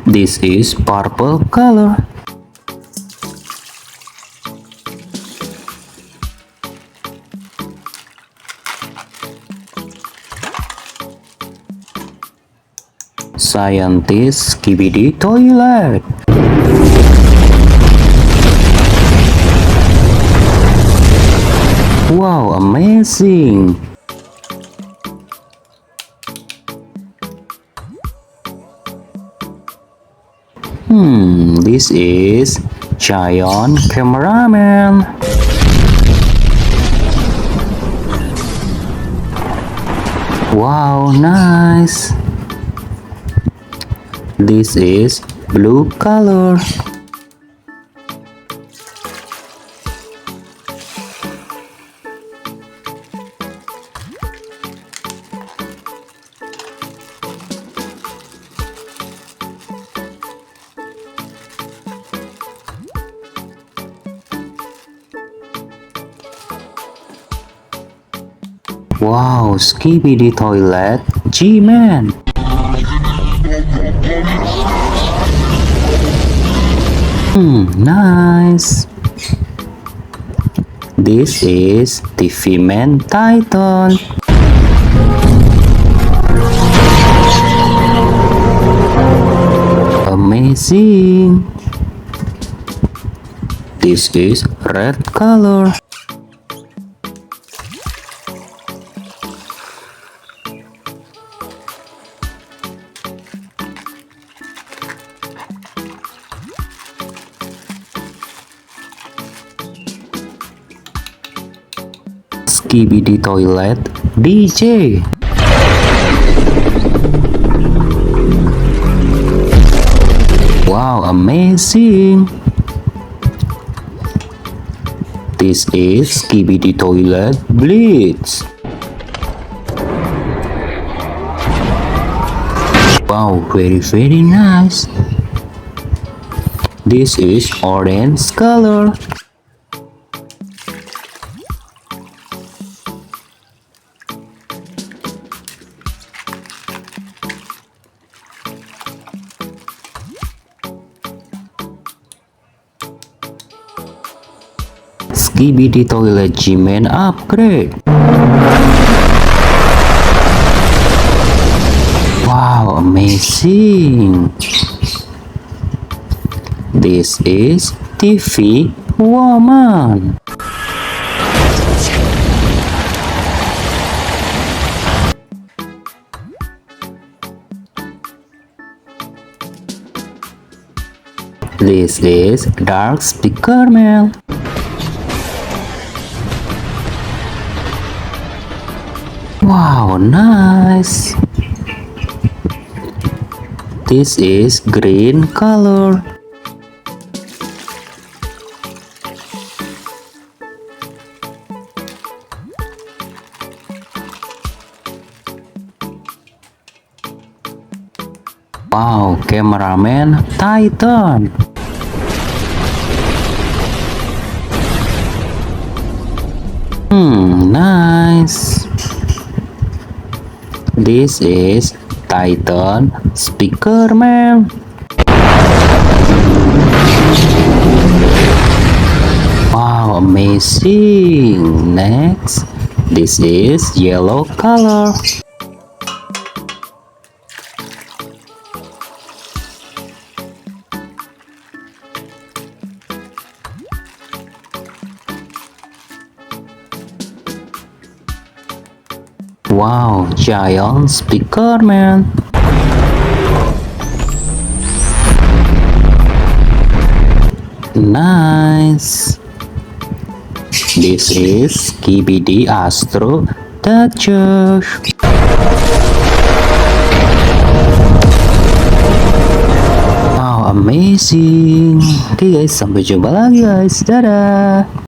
This is purple color. Scientist Skibidi Toilet. Wow, amazing! This is giant cameraman. Wow, nice! This is blue color. Wow, Skibidi Toilet G-Man. Nice. This is TV Man Titan. Amazing. This is red color. Skibidi Toilet DJ. Wow, amazing! This is Skibidi Toilet Blitz. Wow, very nice. This is orange color. Skibidi Toilet G-Man upgrade. Wow, amazing! This is TV Woman. This is Dark Speaker Man. Wow, nice! This is green color. Wow, cameraman Titan. Nice. This is Titan Speaker Man. Wow, amazing! Next, this is yellow color. Wow, giant speaker man. Nice. This is Skibidi Astro Duchess. Wow, amazing. Oke guys, sampai jumpa lagi guys. Dadah.